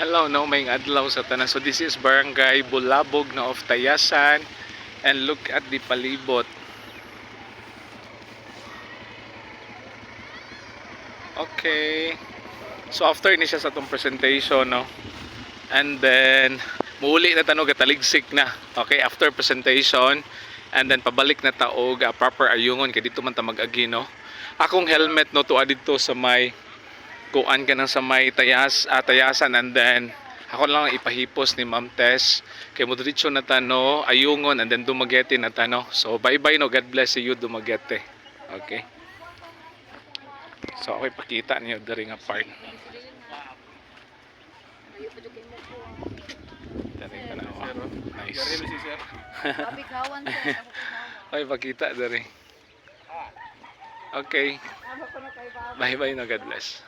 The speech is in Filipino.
Hello, no, may adlaw sa tanan. So this is Barangay Bulabog na of Tayasan, and look at the palibot. Okay. So after ni siya sa tong presentation, no. And then muuli na tanog taligsik na. Okay, after presentation, and then pabalik na taog proper ayungon kay dito man ta mag-agi, no. Akong helmet, no, tuwa dito sa may kuan ka nang sa may tayasan, and then ako lang ipahipos ni Ma'am Tess kay mo diretso na tano ayungon, and then Dumaguete na tano. So bye bye, no, God bless you Dumaguete. Okay, so ako ipakita niyo diri nga part diri ka na. Nice. Okay, pakita diri. Okay, bye bye, no, God bless.